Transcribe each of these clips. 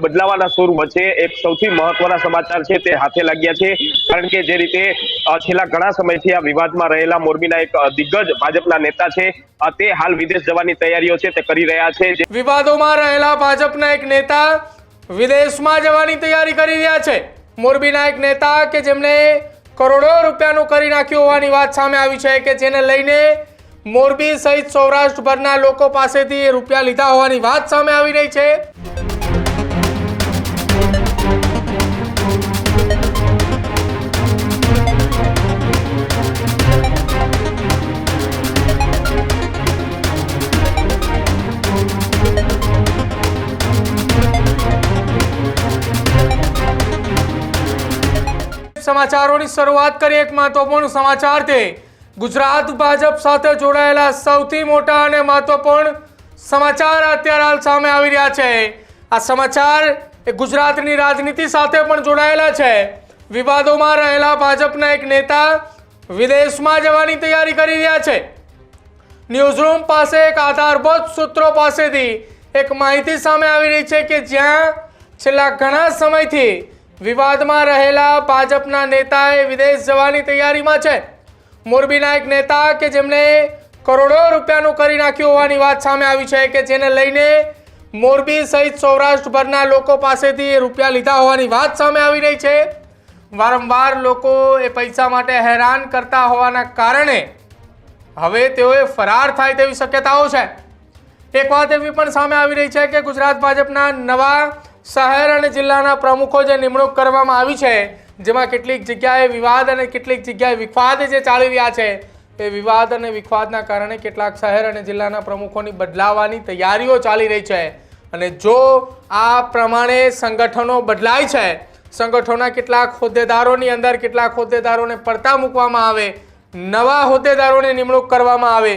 બદલાવાના સૂર વચ્ચે એક સૌથી મહત્વના સમાચાર છે તે હાથે લાગ્યા છે। કારણ કે જે રીતે છેલ્લા ઘણા સમયથી આ વિવાદમાં રહેલા મોરબીના એક દિગ્ગજ ભાજપના નેતા છે તે હાલ વિદેશ જવાની તૈયારીઓ છે તે કરી રહ્યા છે। વિવાદોમાં રહેલા ભાજપના એક નેતા વિદેશમાં જવાની તૈયારી કરી રહ્યા છે। મોરબીના એક નેતા કે જેમણે કરોડો રૂપિયાનું કરી નાખ્યું હોવાની વાત સામે આવી છે કે જેને લઈને મોરબી સહિત સૌરાષ્ટ્રભરના લોકો પાસેથી રૂપિયા લીધા હોવાની વાત સામે આવી રહી છે। समाचारों की शुरुआत करिए एक महत्वपूर्ण समाचार थे। गुजरात भाजप साथे जोड़ायेला सौथी मोटा अने महत्वपूर्ण समाचार अत्यारे हाल सामे आवी रह्या छे। आ समाचार गुजरातनी राजनीति साथे पण जोड़ायेला छे। विवादोमां रहेला भाजपना एक नेता विदेशमां जवानी तैयारी करी रह्या छे। न्यूज़रूम पासे एक आधारभूत सूत्रों पासेथी एक माहिती सामे आवी रही छे के ज्यां छेल्ला घणा समयथी विवादमां रहेला भाजपना नेताए विदेश जवानी तैयारीमां छे। मोरबीना एक नेता के जेमणे करोड़ो रूपियानुं करी नाख्युं होवानी वात सामे आवी छे के जेने लईने मोरबी सहित सौराष्ट्रभરના લોકો પાસેથી રૂપિયા લીધા હોવાની વાત સામે આવી રહી છે। વારંવાર લોકો એ પૈસા માટે હેરાન કરતા હોવાના કારણે હવે તેઓએ ફરાર થાય તેવી શક્યતાઓ છે। એક વાત એવી પણ સામે આવી રહી છે કે ગુજરાત ભાજપના નવા શહેર અને જિલ્લાના પ્રમુખો જે નિમણૂક કરવામાં આવી છે જેમાં કેટલીક જગ્યાએ વિવાદ અને કેટલીક જગ્યાએ વિવાદ જે ચાલી રહ્યા છે એ વિવાદ અને વિવાદના કારણે કેટલાક શહેર અને જિલ્લાના પ્રમુખોની બદલાવાની તૈયારીઓ ચાલી રહી છે। અને જો આ પ્રમાણે સંગઠનો બદલાય છે, સંગઠનોના કેટલાક હોદ્દેદારોની અંદર કેટલાક હોદ્દેદારોને પડતા મૂકવામાં આવે, નવા હોદ્દેદારોની નિમણૂક કરવામાં આવે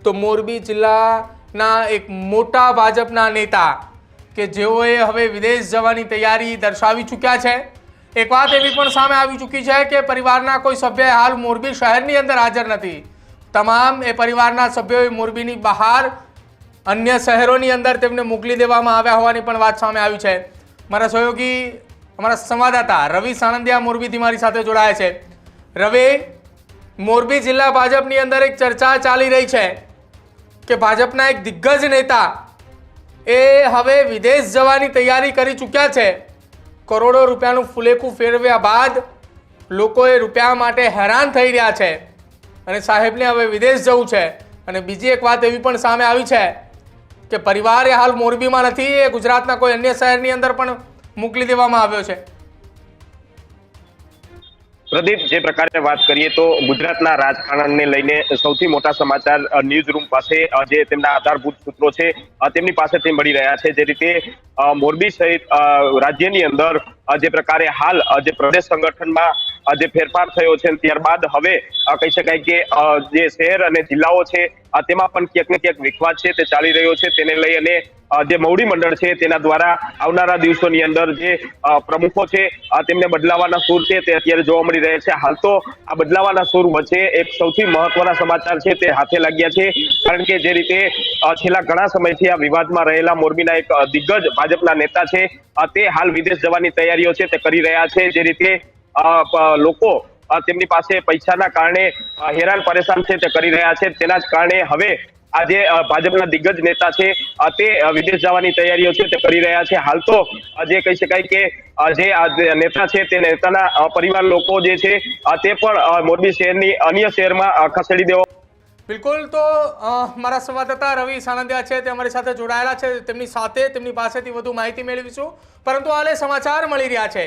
તો મોરબી જિલ્લાના એક મોટા ભાજપના નેતા કે જેઓએ હવે વિદેશ જવાની તૈયારી દર્શાવી ચૂક્યા છે। એક વાત એવી પણ સામે આવી ચૂકી છે કે પરિવારના કોઈ સભ્ય હાલ મોરબી શહેરની અંદર હાજર નથી। તમામ એ પરિવારના સભ્યોએ મોરબીની બહાર અન્ય શહેરોની અંદર તેમને મોકલી દેવામાં આવ્યા હોવાની પણ વાત સામે આવી છે। મારા સહયોગી અમારા સંવાદદાતા રવિ સાણંદિયા મોરબીથી મારી સાથે જોડાયા છે। રવિ, મોરબી જિલ્લા ભાજપની અંદર એક ચર્ચા ચાલી રહી છે કે ભાજપના એક દિગ્ગજ નેતા એ હવે વિદેશ જવાની તૈયારી કરી ચૂક્યા છે। કરોડો રૂપિયાનું ફુલેકું ફેરવ્યા બાદ લોકોએ રૂપિયા માટે હેરાન થઈ રહ્યા છે અને સાહેબને હવે વિદેશ જવું છે। અને બીજી એક વાત એવી પણ સામે આવી છે કે પરિવાર હાલ મોરબીમાં નથી, એ ગુજરાતના કોઈ અન્ય શહેરની અંદર પણ મોકલી દેવામાં આવ્યો છે। પ્રદીપ, જે પ્રકારે વાત કરીએ તો ગુજરાતના રાજકારણને લઈને સૌથી મોટા સમાચાર ન્યૂઝ રૂમ પાસે જે તેમના આધારભૂત સૂત્રો છે તેમની પાસેથી મળી રહ્યા છે। જે રીતે મોરબી સહિત રાજ્યની અંદર જે પ્રકારે હાલ જે પ્રદેશ સંગઠનમાં જે ફેરફાર થયો છે ત્યારબાદ હવે કહી શકાય કે જે શહેર અને જિલ્લાઓ છે તેમાં પણ ક્યાંક ને ક્યાંક વિવાદ છે તે ચાલી રહ્યો છે। તેને લઈ અને જે મવડી મંડળ છે તેના દ્વારા આવનારા દિવસોની અંદર જે પ્રમુખો છે તેમને બદલાવાના સૂર છે તે અત્યારે જોવા મળી રહ્યા છે। હાલ તો આ બદલાવાના સૂર વચ્ચે એક સૌથી મહત્વના સમાચાર છે તે હાથે લાગ્યા છે। કારણ કે જે રીતે છેલ્લા ઘણા સમયથી આ વિવાદમાં રહેલા મોરબીના એક દિગ્ગજ ભાજપના નેતા છે તે હાલ વિદેશ જવાની તૈયારીઓ છે તે કરી રહ્યા છે। જે રીતે લોકો તેમની પાસે પૈસાના કારણે હેરાન પરેશાન છે તે કરી રહ્યા છે, તેના જ કારણે હવે આજે ભાજપના દિગ્ગજ નેતા છે તે વિદેશ જવાની તૈયારીઓ છે તે કરી રહ્યા છે। હાલ તો જે કહી શકાય કે જે નેતા છે તે નેતાના પરિવાર લોકો જે છે તે પણ મોરબી શહેરની અન્ય શહેરમાં ખસેડી દેવા। બિલકુલ, તો મારા સંવાદદાતા રવિ સાણંદિયા છે તે અમારી સાથે જોડાયેલા છે, તેમની સાથે તેમની પાસેથી વધુ માહિતી મેળવીશું। પરંતુ હાલે સમાચાર મળી રહ્યા છે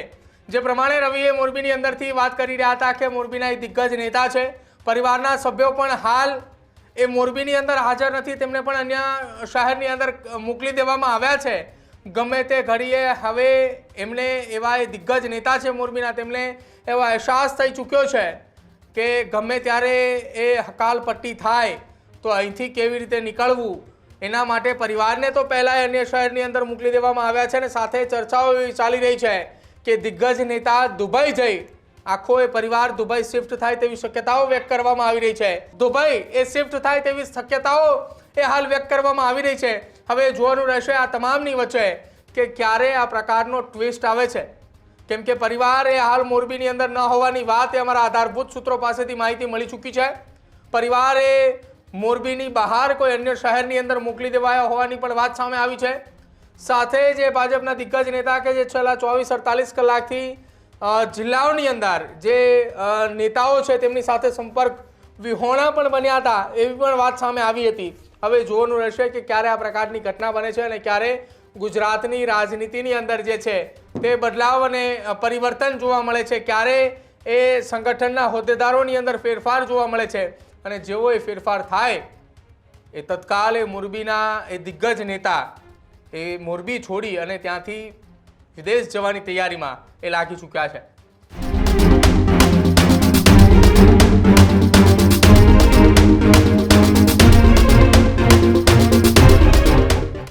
જે પ્રમાણે રવિએ મોરબીની અંદરથી વાત કરી રહ્યા હતા કે મોરબીના એક દિગ્ગજ નેતા છે, પરિવારના સભ્યો પણ હાલ એ મોરબીની અંદર હાજર નથી, તેમને પણ અન્ય શહેરની અંદર મોકલી દેવામાં આવ્યા છે। ગમે તે ઘડીએ હવે એમને એવા એ દિગ્ગજ નેતા છે મોરબીના, તેમને એવો અહેસાસ થઈ ચૂક્યો છે કે ગમે ત્યારે એ હકાલપટ્ટી થાય તો અહીંથી કેવી રીતે નીકળવું એના માટે પરિવારને તો પહેલાં અન્ય શહેરની અંદર મોકલી દેવામાં આવ્યા છે। અને સાથે ચર્ચાઓ એવી ચાલી રહી છે કે દિગ્ગજ નેતા દુબઈ જઈ આખો એ પરિવાર દુબઈ શિફ્ટ થાય તેવી શક્યતાઓ વ્યક્ત કરવામાં આવી રહી છે। દુબઈ એ શિફ્ટ થાય તેવી શક્યતાઓ એ હાલ વ્યક્ત કરવામાં આવી રહી છે। હવે જોવાનું રહેશે આ તમામની વચ્ચે કે ક્યારે આ પ્રકારનો ટ્વિસ્ટ આવે છે, કેમ કે પરિવાર એ હાલ મોરબીની અંદર ન હોવાની વાત એ અમારા આધારભૂત સૂત્રો પાસેથી માહિતી મળી ચૂકી છે. પરિવાર એ મોરબીની બહાર કોઈ અન્ય શહેરની અંદર મોકલી દેવાયા હોવાની પણ વાત સામે આવી છે. સાથે જે ભાજપના દિગ્ગજ નેતા કે જે છેલ્લા 24-48 કલાકથી જિલ્લાઓની અંદર જે નેતાઓ છે તેમની સાથે સંપર્ક વિહોણા પણ બન્યા હતા એવી પણ વાત સામે આવી હતી. હવે જોવાનું રહેશે કે ક્યારે આ પ્રકારની ઘટના બને છે અને ક્યારે ગુજરાતની રાજનીતિની અંદર જે છે તે બદલાવ અને પરિવર્તન જોવા મળે છે, ક્યારે એ સંગઠનના હોદ્દેદારોની અંદર ફેરફાર જોવા મળે છે અને જેવો એ ફેરફાર થાય એ તત્કાલ એ મોરબીના એ દિગ્ગજ નેતા એ મોરબી છોડી અને ત્યાંથી વિદેશ જવાની તૈયારીમાં એ લાગી ચૂક્યા છે.